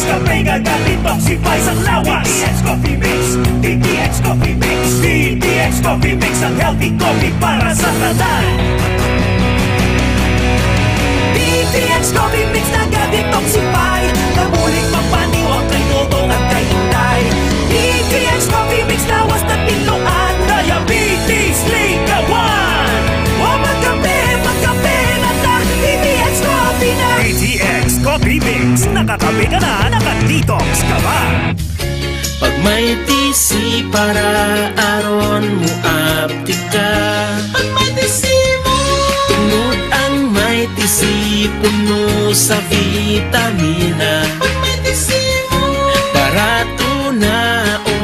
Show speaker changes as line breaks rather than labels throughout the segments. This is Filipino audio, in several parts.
kape nga detoxify sa lawas. DTX Coffee Mix, DTX Coffee Mix, DTX Coffee Mix, ang healthy coffee para sa tanan. DTX Coffee Mix naga-detoxify, namuling magpaniwang kay dodong at kay inday. DTX Coffee Mix lawas na tinuan, diabetes ligawan. O magkape na ta, DTX Coffee na. DTX Coffee Mix, nakakape ka na, naka-detox ka ba?
Pag may TC para aron mo apti ka. Pag may TC mo, tungod ang may TC puno sa vitamina. Pag may TC mo, barato na o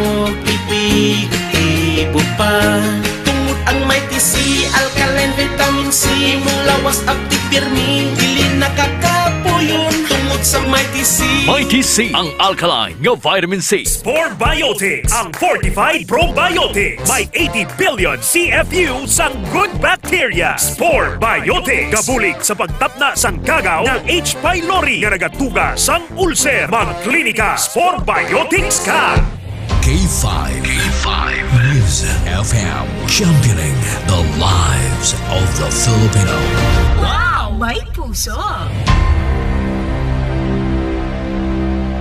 ipig-ibo pa. Tungod ang may TC, alkaline vitamin C, mong lawas apti pirmi, dili nakakapuyon tungod sa may TC.
Mighty C, ang alkaline nga vitamin C.
Spore Biotics, ang fortified probiotics. May 80 billion CFU sang good bacteria. Spore Biotics, gabulig sa pagtapna sang kagaw ng H. pylori nga nagatuga sang ulcer. Magklinika, Spore Biotics ka.
K5 News FM, championing the lives of the Filipino.
Wow! May puso!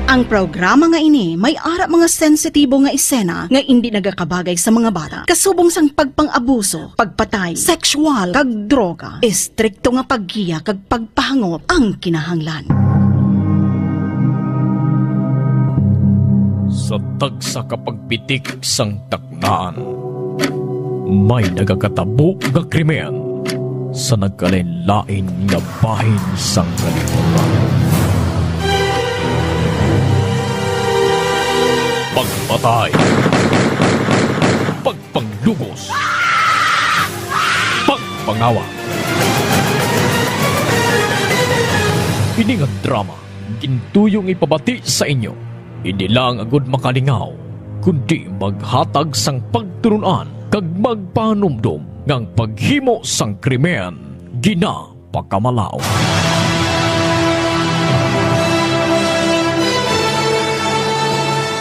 Ang programa nga ini may ara mga sensitibo nga eksena nga hindi nagakabagay sa mga bata. Kasubong sang pagpang-abuso, pagpatay, sexual, kag droga. Estrikto nga paggiya kag pagpahangop ang kinahanglan.
Sa tagsa kapagpitik sang taknaan, may nagakatabo nga krimen sa nagkalain-lain nga bahin sang kalibutan. Pagpatay, pagpanglugos, pagpangawa. Ini nga drama, gintuyong ipabati sa inyo. Hindi lang agud makalingaw, kundi maghatag sang pagturunan kag magpanumdum ngang paghimo sang krimen gina pagkamalaw.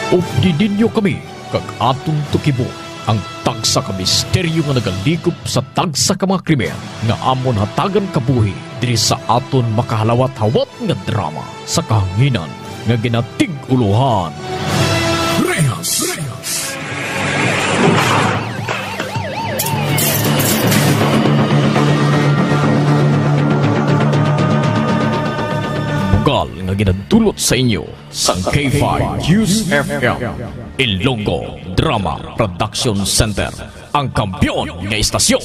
Updidinyo kami kag atong tukibo ang tagsa ka misteryo nga nagalikop sa tagsa ka mga krimen nga amon hatagan kabuhi diri sa aton makahalawat-hawat nga drama sa kahanginan nga ginatig-uluhan.
Rehas.
Bugal nga ginadulot sa inyo sa K5 News FM Ilonggo Drama Production Center, ang kampyon nga istasyon.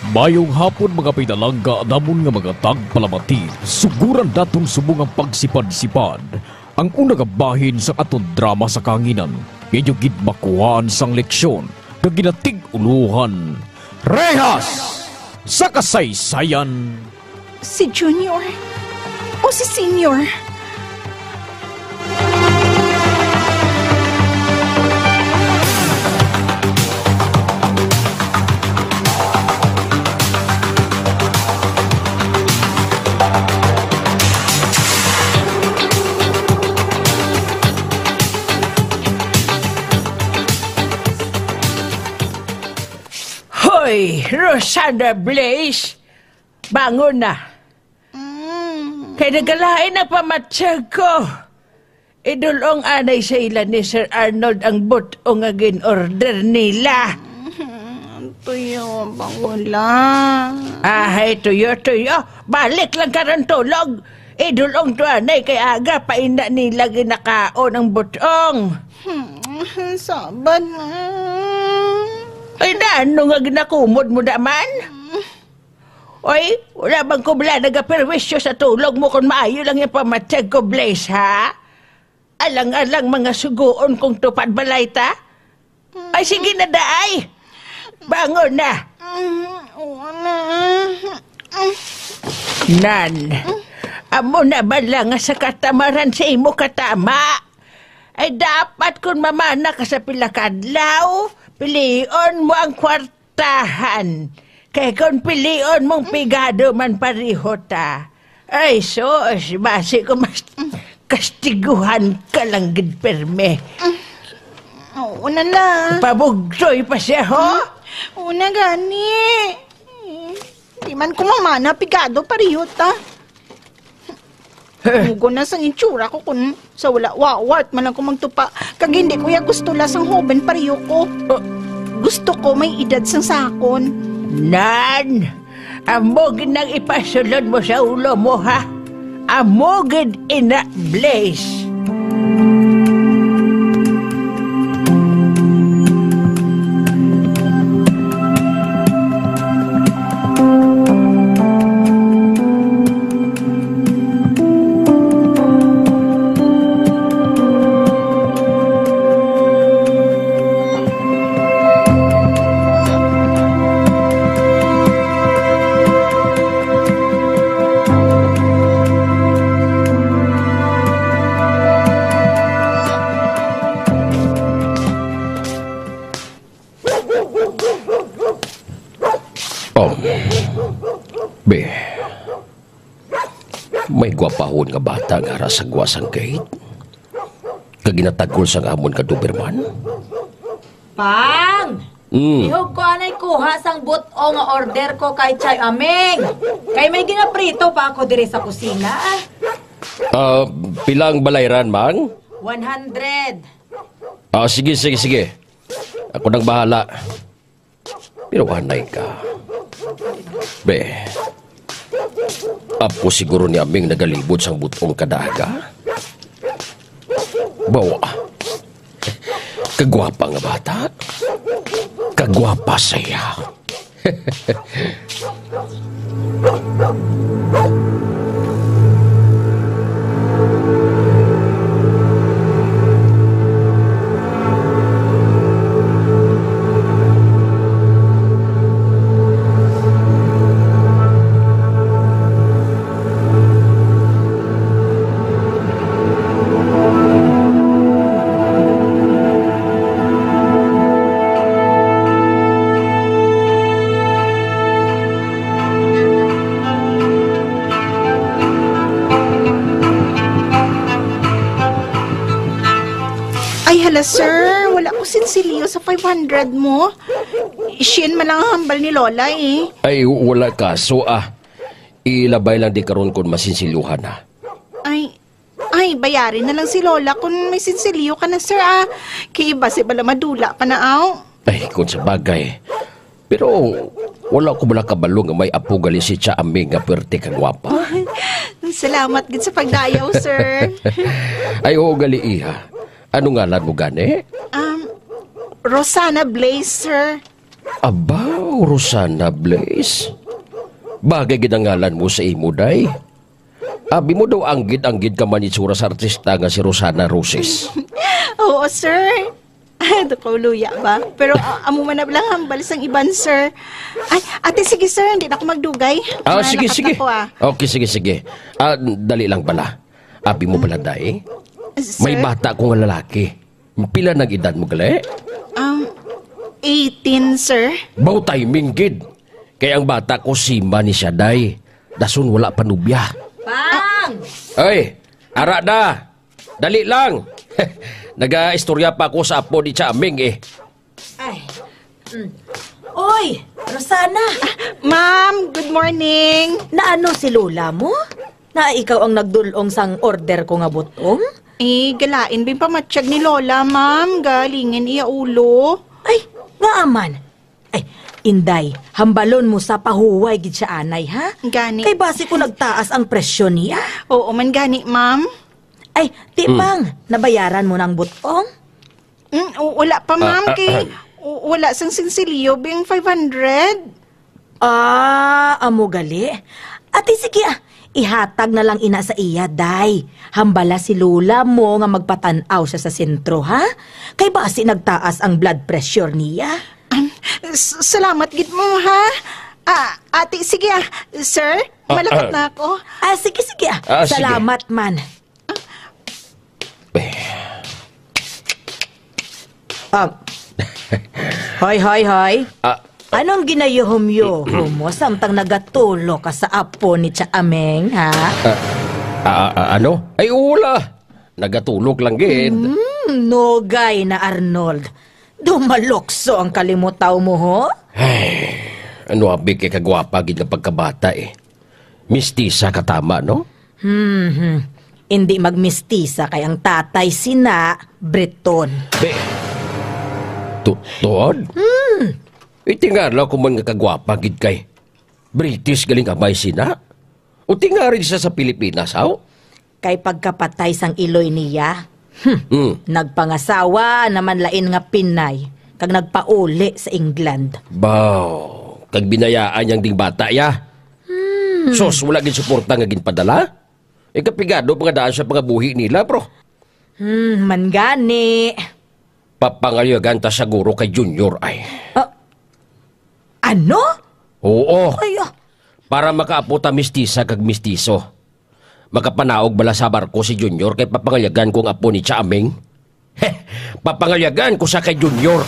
Mayong hapon mga pinalangga, damon nga mga tagpalamati, suguran datong subong ang pagsipad-sipad. Ang unang bahin sa aton drama sa kanginan, medyo gidmakuhaan sang leksyon, na ginatig-uluhan. Rehas! Sa kasaysayan!
Si Junior o si Senior?
Hoy, Rosana Blaze, bangon na. Kaya nagalain na pamatsyag ko. Idulong anay sa ilan ni Sir Arnold ang butong nga gin-order nila.
Tuyo, bangon lang.
Ay, tuyo. Balik lang ka ng tulog. Idulong to anay kay aga paina nila ginakaon ang butong.
Saban.
Ay na, ano nga ginakumod mo naman? Oy, wala bang kubla nagaperwisyo sa tulog mo kung maayo lang yung pamatsyag ko, Blaze, ha? alang-alang mga sugoon kong tupad balay ta? Ay, sige na daay. Bangon na.
Wala.
Nan, amo na bala nga sa katamaran sa imo katama. Ay dapat kung mamana ka sa pilakadlaw, pilion mo ang kwartahan. Kaya kung pilion mong pigado man pariho ta. Ay sos, basi ko mas kastiguhan ka lang gid perme.
Una na.
Pabugsoy pa siya ho?
Una gani. Di man ko mamana, pigado pariho ta. Mugo na sang itsura ko kun sa wala wawat man lang ko magtupa. Kag hindi ko ya gusto lasang hoben pariho ko. Gusto ko may edad sang sakon.
Nan, amogid nang ipasulod mo sa ulo mo ha? Amogid ina Blaze.
May gwapahon nga bata nga rasagwa sang gate. Kaginatagol sang amon ka Doberman.
Pang! Ihog ko anay kuha sang buto nga order ko kay Chay Ameng. Kay may ginaprito pa ako dire sa kusina.
Pilang balayran, Mang?
100.
Sige. Ako nang bahala. Pero anay ka. Apo siguro ni Aming nagalibot sang butong kadaga. Bawa. Kagwapa nga bata. Kagwapa saya.
Sir, wala ko sinsilyo sa 500 mo. Siyan man lang ang hambal ni Lola eh.
Ay, wala kaso ilabay lang di karon kun masinsiluhan na.
Ay, bayarin na lang si Lola kung may sinsilyo ka na, sir Kaya basi bala madula pa na aw.
Ay, kung sa bagay. Pero wala ko bala kabalo nga may apo gali si Tia Aming nga pwerte kang gwapa.
Salamat gid sa pagdayaw, sir.
Ay, oo gali iha. Ano ngalan mo gani?
Rosana Blaze, sir.
Aba, Rosana Blaze. Bagay gid ang ngalan mo sa imo, day. Abi mo daw anggid ka man itsura sa artista nga si Rosana Roses.
Oo, sir. Dukaw luya ba? Pero amo man na lang hambal sang iban, sir. Ay, ate, sige, sir. Hindi na ako magdugay.
Sige. Okay, sige. Dali lang pala. Abi mo pala, day.
Sir?
May bata kong lalaki. Pila nang edad mo gali?
18, sir.
Baw timing, gid. Kaya ang bata ko sima ni siya, day. Dasun wala pa nubya.
Pang!
Ay, ara na. Dali lang. Naga-istorya pa ako sa apo ni Tia Aming eh.
Ay. Oy, Rosana.
Ma'am, good morning.
Naano si Lola mo? Na ikaw ang nagdulong sang order ko nga butong?
Galain bin pamatsyag ni Lola, ma'am. Galingin iya ulo.
Ay, nga aman. Ay, Inday, hambalon mo sa pahuway gid siya anay, ha?
Gani.
Kay base ko nagtaas ang presyo niya.
Oo man gani, ma'am.
Ay, tipang, nabayaran mo ng butong?
Wala pa, ma'am. Wala sang sinsilyo bing 500.
Amo gali. Ate, sige Ihatag na lang ina sa iya, day. Hambala si Lula mo nga magpatanaw siya sa sentro, ha? Kay basi nagtaas ang blood pressure niya.
Salamat gid mo, ha? Ate, sige Sir, malakot na ako.
Sige. Salamat man. Hoy. Anong ginayuhom-yuhom mo samtang nagatulo ka sa apo ni Tia Ameng, ha?
Ano? Ay, ula. Nagatulog lang, gid.
Nogay na Arnold. Dumalokso ang kalimutaw mo, ho?
Ay, ano abi kay kagwapa gid nga pagkabata eh. Mistisa ka tama, no?
Hindi magmistisa kay ang tatay sina Breton.
Tuod? Itingala ko man nga kagwapa gid kay British galing abay sina. O tingarin siya sa Pilipinas, haw?
Kay pagkapatay sang iloy niya, nagpangasawa naman lain nga Pinay, kag nagpauli sa England.
Baw, kag binayaan niyang ding bata ya. Sos, wala gin suporta nga ginpadala? Ikapigado pa nga daan sa pangabuhi nila, bro.
Mangani.
Papangalyagan ta siguro kay Junior ay.
Ano?
Oo.
Ay,
Para makaaputa mistisa kag mistiso. Makapanaog bala sa barko si Junior kay papangalyagan ko ang apo ni Tia Ameng. Papangalyagan ko sa kay Junior.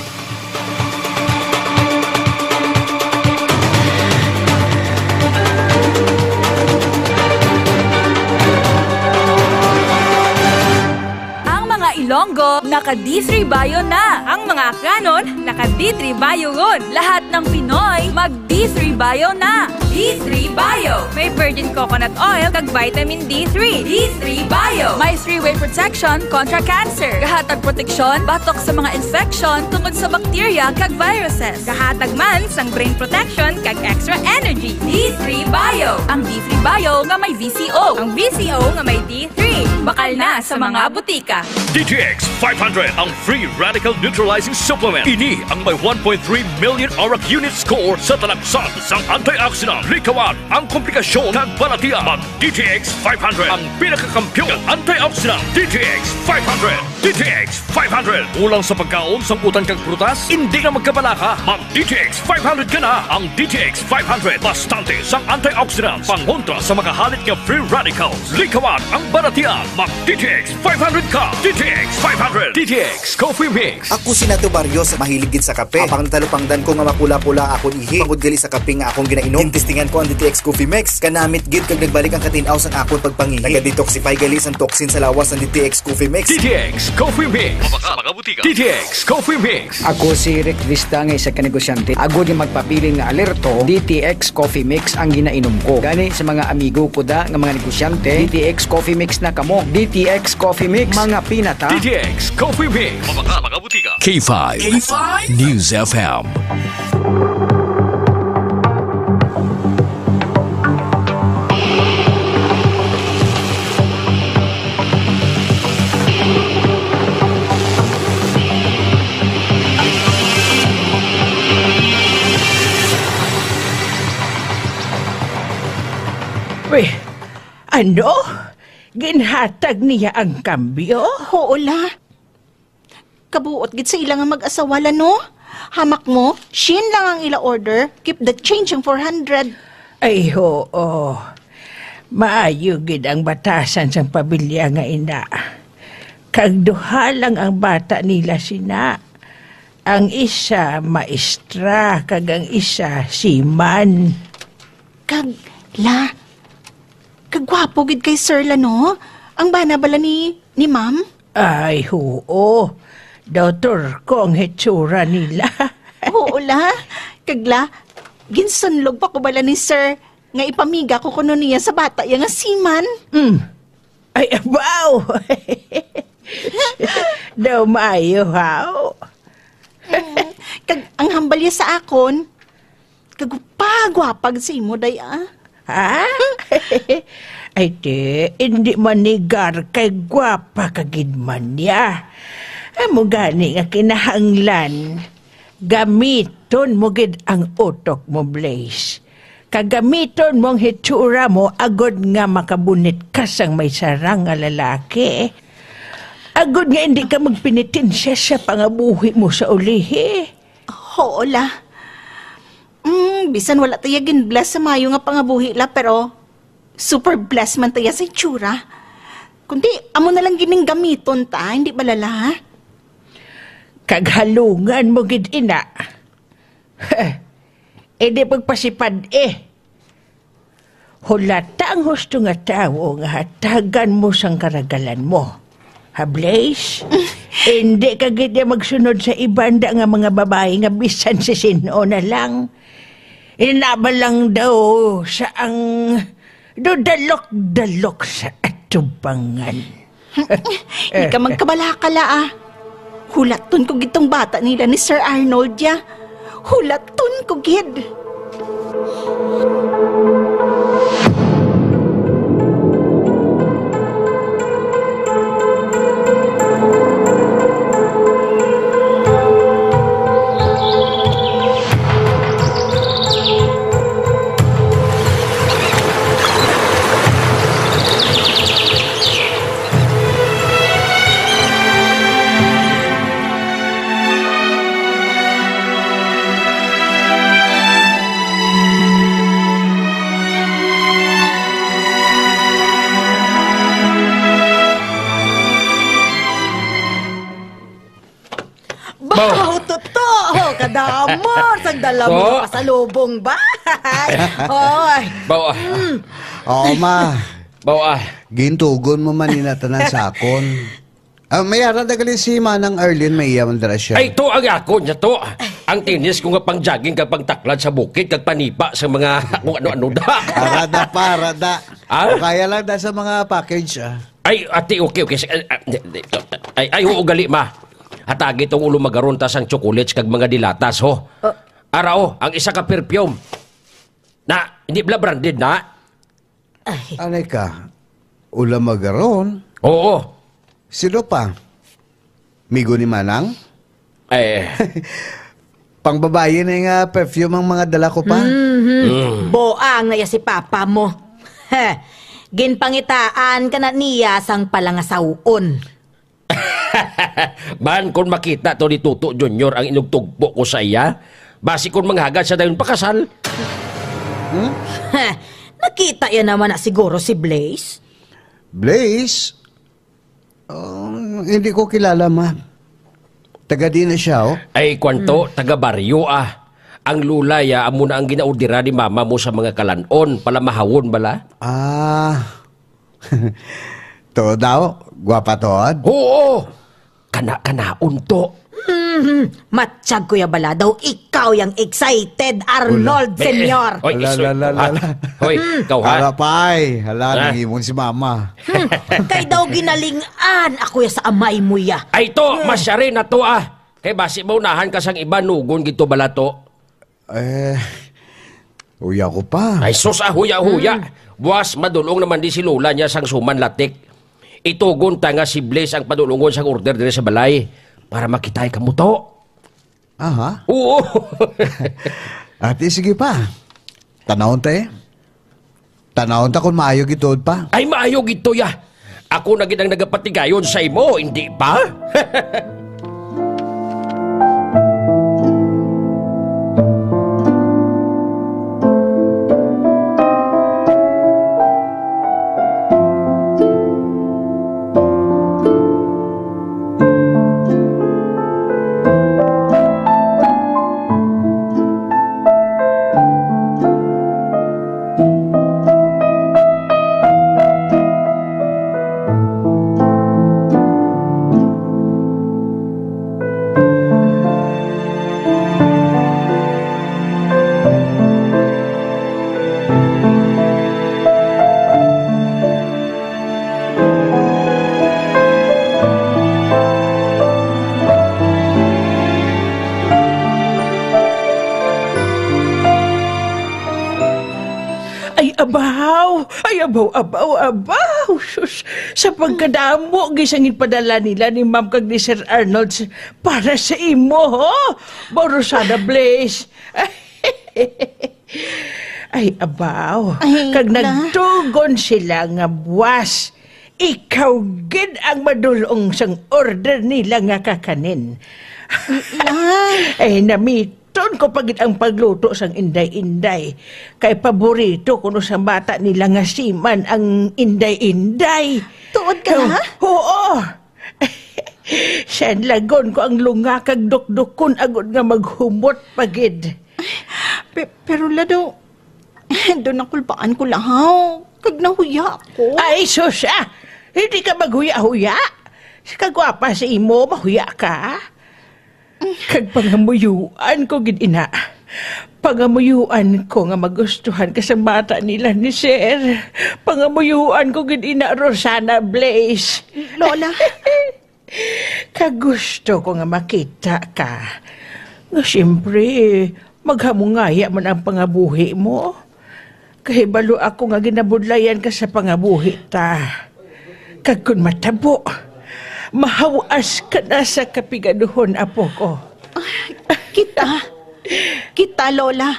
Ilonggo, naka D3 Bio na. Ang mga Canon, naka D3 Bio ron. Lahat ng Pinoy, mag D3 Bio na. D3 Bio. May virgin coconut oil kag vitamin D3. D3 Bio. May 3-way protection kontra cancer. Kahatag proteksyon, batok sa mga infection tungod sa bakterya kag viruses. Kahatag man sang brain protection kag extra energy. D3 Bio. Ang D3 Bio nga may VCO. Ang VCO nga may D3. Bakal na sa mga butika.
DTX 500 ang free radical neutralizing supplement. Ini ang may 1.3 million ORAC unit score sa talagsan sang antioxidant. Likawan ang komplikasyon ng balatian. Mag DTX 500 ang pinakakampiyon ng antioxidant. DTX 500. DTX 500. Ulang sa pagkaon sang utang kag prutas, hindi ka magkabalaka. Mag DTX 500 ka na. Ang DTX 500 bastante sang antioxidants pangontra sa makahalit nga free radicals. Likawan ang balatian. Mag DTX 500 ka. DTX 500. DTX Coffee Mix.
Ako si Nato Barrios, mahilig gid sa kape. Apang talupangdan ko nga makula-pula akong ihi. Pagod gali sa kape nga akong ginainom. Tintistingan ko ang DTX Coffee Mix. Kanamit gid kag nagbalik ang katinaw sang akong pagpangihi. Naga-detoxify gali sang toxin sa lawas ng DTX Coffee Mix.
DTX Coffee Mix. Mga butika. DTX Coffee Mix.
Ako si Rick Vista nga isa ka negosyante. Agod yung magpapili nga alerto, DTX Coffee Mix ang ginainom ko. Gani sa mga amigo ko da nga mga negosyante, DTX Coffee Mix na kamo. DTX Coffee Mix, mga pinata.
DTX Coffee Mix. Mga butika.
K5 News FM.
Weh, ano? Ginhatag niya ang kambyo?
Oo la. Kabuot gid sa ilang nga mag-asawala, no? Hamak mo, Shin lang ang ila order. Keep the change ang 400.
Ay, oo. Maayo gid ang batasan sa pabilya nga ina. Kagduha lang ang bata nila sina. Ang isa maestra, kag ang isa siman.
Kagwapo gid kay Sir la, no? Ang bana bala ni ma'am?
Ay, oo. Doktor ko ang hitsura nila.
Oo la. Kagla, ginsunlog pa ko bala ni Sir nga ipamiga ko kuno niya sa bata yang nga siman.
Ay, abaw! Daw maayo, haw.
Kag ang hambalya sa akon, kagupagwapag si mo, day ah.
Ha? Ay, hindi manigar kay gwapa kagid man niya. Amo gani nga kinahanglan. Gamiton mo gid ang utok mo, Blaze. Kagamiton mong hitsura mo agod nga makabunit ka sang may sarang nga lalaki. Agod nga hindi ka magpinitinsya sa pangabuhi mo sa ulihi.
Oo la. Bisan wala tayo gin-bless sa mayo nga pangabuhi la, pero super blessed man tayo sa itsura. Kundi amo na lang gining gamiton ta, hindi balala ha?
Kaghalungan mo gid ina. Di pagpasipad Hulata ang husto nga tao nga hatagan mo sang karagalan mo. Ha, Blaze? Hindi ka gid magsunod sa ibanda nga mga babae nga bisan si sino na lang. Inaba lang daw sa ang dudalok-dalok sa atubangan.
Di ka magkabalakala ah. Hulaton ko gitong bata nila ni Sir Arnold ya. Hulaton ko gid.
Kadamor, sagdala mo pasalubong ba? Hoy.
Bawa.
Oo, ma.
Bawa.
Gintugon mo man inatanan sa akon. Mayara dagali si Manang Arlene, may iyaman dara siya.
Ay, to ang ako niya to. Ang tinis ko nga pang jogging kag pang taklad sa bukid kag panipa sa mga kung ano-ano da.
Parada. Kaya lang da sa mga package.
Ay, ate, okay. Ay, uugali, ma. Hatagi itong ulo magaron tas ang chocolates kag mga dilatas, ho. Arao, ang isa ka perfume. Na, hindi bla branded na.
Anay ka, ulam magaron?
Oo.
Sino pa? Migo ni Manang? Pangbabae na yung perfume ang mga dala ko pa.
Boang na si papa mo. Ginpangitaan ka na niya sang palangasawon.
Man, kung makita to ni Tuto Junior ang inugtugbo ko sa iya, basi kung manghagad sa dayon pakasal.
Nakita yan naman na siguro si Blaze.
Blaze? Hindi ko kilala, ma. Taga di na siya, oh.
Ay, kwanto, taga baryo, Ang lulaya, amo na ang ginaudira ni mama mo sa mga kalanon, pala mahawon bala.
To daw, gwapa tood?
Oo, kana-kanaon to.
Matsyag ko ya bala daw, ikaw yung excited, Arnold, senyor.
Hoy, ikaw ha?
Harapay, nangimon si mama.
Kay daw ginalingan, ako ya sa amay mo ya.
Ay to, masyari na to Kay basi maunahan ka sang iba, nugon gito bala to.
Huya ko pa.
Ay sus, huya. Buwas, madulong naman di si Lola niya sang suman latik. Itugon ta nga si Blaze ang padulungon sang order dire sa balay para makitay ka mo to.
Aha.
Oo.
Ate, sige pa. Tanawon ta kung maayo gitod pa.
Ay, maayo gito ya. Ako na ginang nagapatigayon sa imo, hindi pa?
Abaw. Sus, sa pagkadamo, gisangin padala nila ni Ma'am kag ni Sir Arnold para sa imo, ho? Borosada Blaze. Ay, abaw.
Ay,
Kag
la.
nagtugon sila nga buwas. Ikaw gid ang madulong sang order nila nga kakanin. Ay, namiton ko pagit ang pagluto sang inday-inday. Kay paborito kuno sa bata nila nga siman ang inday-inday.
Tuod ka na?
Oo. Siyan lagon ko ang lunga kag dukdukon agad nga maghumot pagid.
Pero lado, doon nakulbaan ko lahaw. Kag nahuya ko.
Ay, susya! Hindi ka maghuya-huya. Sa kagwapa sa imo, mahuya ka. Kag pangamuyuan ko, gid ina. Pangamuyuan ko nga magustuhan ka sa bata nila ni Sir. Pangamuyuan ko, gid ina, Rosana Blaze.
Lola.
Kagusto ko nga makita ka. Nga siyempre, maghamungaya man ang pangabuhi mo. Kahibalo ako nga ginabudlayan ka sa pangabuhi ta. Kag kun matabo, mahawas ka na sa kapigaduhon, apo ko.
Kita, Lola.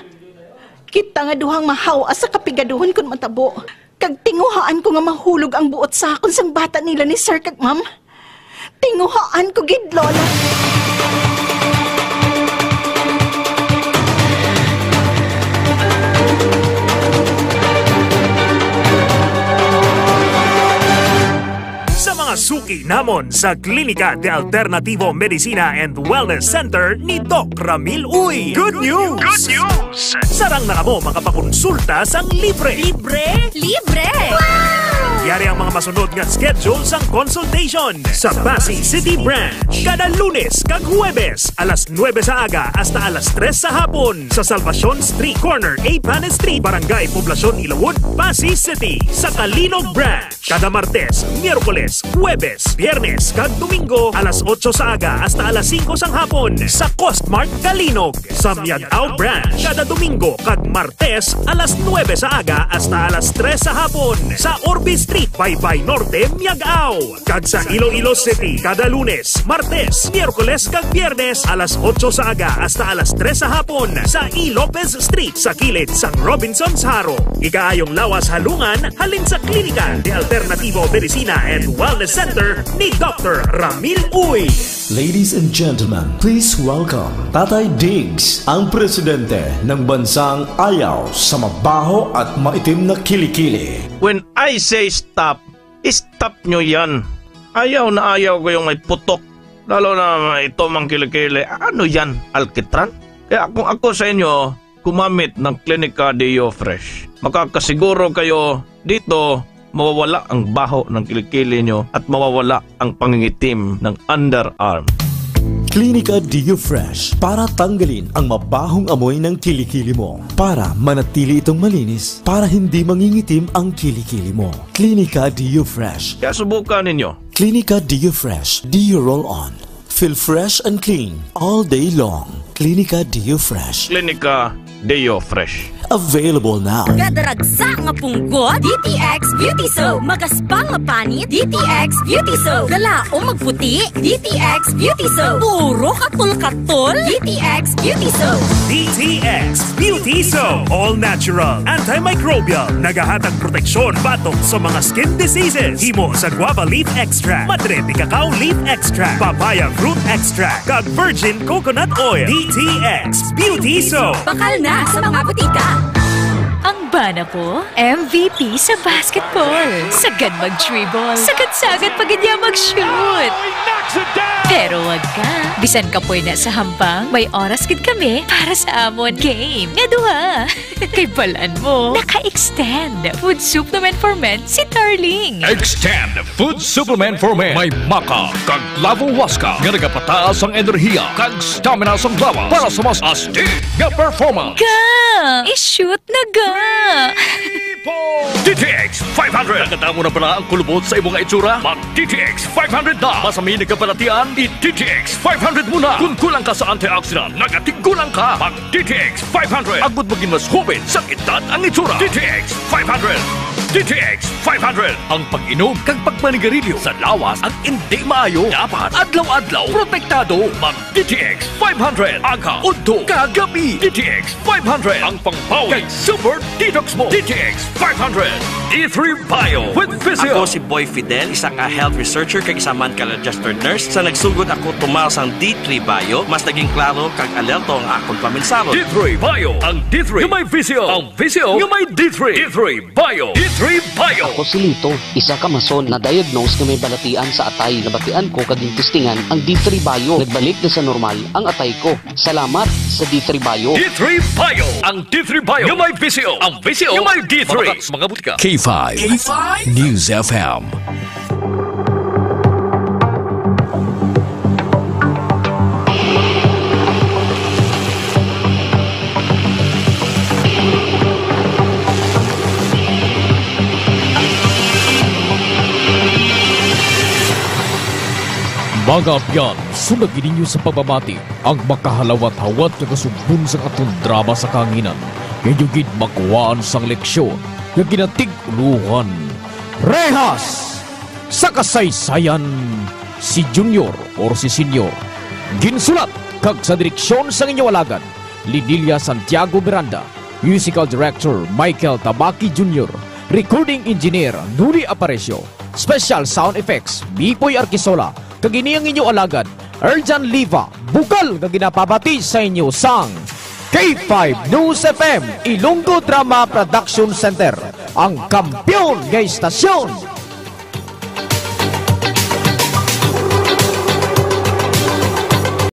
Kita nga duhang mahawas sa kapigaduhon kun matabo. Kag tinguhaan ko nga mahulog ang buot sa akon sang bata nila ni Sir kag Ma'am. Tinguhaan ko gid, Lola.
Suki namon sa Klinika de Alternativo Medicina and Wellness Center ni Doc Ramil Uy. Good news! Good news! Sarang na kamo makapakonsulta sang libre.
Libre? Libre! Wow!
Yari ang mga masunod nga schedule sang consultation sa Pasig City Branch. Kada Lunes kag Huwebes, alas 9 sa aga hasta alas 3 sa hapon sa Salvacion Street Corner, A. Panes Street, Barangay Poblacion, Ilawod, Pasig City. Sa Kalinog Branch, kada Martes, Miyerkules, Huwebes, Biyernes kag Domingo, alas 8 sa aga hasta alas 5 sang hapon sa Costmart Kalinog. Sa Miagao Branch, kada Domingo kag Martes, alas 9 sa aga hasta alas 3 sa hapon sa Orbe Street, Baybay Norte, Miagao. Kag sa Iloilo City, kada Lunes, Martes, Miyerkules kag Biyernes, alas 8 sa aga hasta alas 3 sa hapon sa E. Lopez Street sa kilid sang Robinson's Haro. Ikaayong lawas halungan halin sa Klinika de Alternativo Medicina and Wellness Center ni Dr. Ramil Uy.
Ladies and gentlemen, please welcome Tatay Diggs, ang presidente ng bansang ayaw sa mabaho at maitim na kilikili.
When I say stop, stop nyo yan. Ayaw na ayaw ko yung may putok. Lalo na ito mang kilikili. Ano yan? Alkitran? Kaya kung ako sa inyo, gumamit ng Klinika Deo Fresh. Makakasiguro kayo dito mawawala ang baho ng kilikili nyo at mawawala ang pangingitim ng underarm.
Klinika Deo Fresh para tanggalin ang mabahong amoy ng kilikili mo. Para manatili itong malinis, para hindi mangingitim ang kilikili mo. Klinika Deo Fresh.
Kaya subukan ninyo.
Klinika Deo Fresh. Deo Roll On. Feel fresh and clean all day long. Klinika Deo Fresh.
Klinika Deo Fresh.
Available now.
Gadaragsa nga punggot, DTX Beauty Soap. Magaspang nga panit, DTX Beauty Soap. Galao magputi, DTX Beauty Soap. Puro katul-katul, DTX Beauty Soap.
DTX Beauty Soap. All natural, antimicrobial, nagahatag proteksyon batok sa mga skin diseases. Himo sa guava leaf extract, madre de cacao leaf extract, papaya fruit extract, kag virgin coconut oil. DTX Beauty Soap.
Bakal na sa mga butika.
Ang bana ko, MVP sa basketball. Sagad mag-dribble. Sagad-sagad pag hindi mag-shoot. Pero wag ka. Bisan ka po na sa hambang, may oras gid kami para sa amon game. Nga duha. Kay balaan mo, naka-extend. Food supplement for men si Darling.
Extend Food Supplement for Men. May maka, kag lavo waska. Nga nagapataas ang enerhiya, kag stamina sa lawas para sa mas astig nga performance.
Ga! I-shoot na ga!
DTX 500. Nakatamo na pala ang kulubot sa imong itsura? Mag DTX 500 na. Masami nagkapalatian, i-DTX 500 muna. Kung kulang ka sa antioxidant, nagatigulang ka. Mag DTX 500. Agud maging mas hubin sa edad ang itsura. DTX 500. DTX 500. Ang pag-inom kag pagmanigarilyo sa lawas ang hindi maayo. Dapat adlaw-adlaw protektado. Mag DTX 500. Aga, udto, kagabi. DTX 500. Ang pangpawi kag super detox mo. DTX 500. D3 Bio with Vizio.
Ako si Boy Fidel, isa ka health researcher kag isa man ka registered nurse. Sa nagsugod ako tumaw sang D3 Bio, mas naging klaro kag alerto ang akong paminsaro.
D3 Bio. Ang D3 yung may Vizio. Ang Vizio yung may D3. D3 Bio. D3 Bio.
Ako si Lito, isa ka mason na diagnose na may balatian sa atay. Nabatian ko kaging testingan ang D3 Bio. Nagbalik na sa normal ang atay ko. Salamat sa D3 Bio.
D3 Bio. Ang D3 Bio yung may Vizio. Ang Vizio yung may D3. Mga butika.
K5 News FM.
Mga abyan, sunod ninyo sa pababati ang makahalawat-hawat na kasumbun sa atong drama sa kanginan. Ngayon gid makuhaan sang leksyon na ginatig-uluhan. Rehas! Sa kasaysayan, si Junior or si Senior. Ginsulat kag sa direksyon sa inyong alagad, Lidilia Santiago Miranda, Musical Director Michael Tabaki Jr., Recording Engineer Nuri Aparecio, Special Sound Effects Bipoy Arquisola, kag ini ang inyong alagad, Erjan Liva, bukal na ginapabati sa inyo sang K5 News FM, Ilonggo Drama Production Center, ang kampyon ng istasyon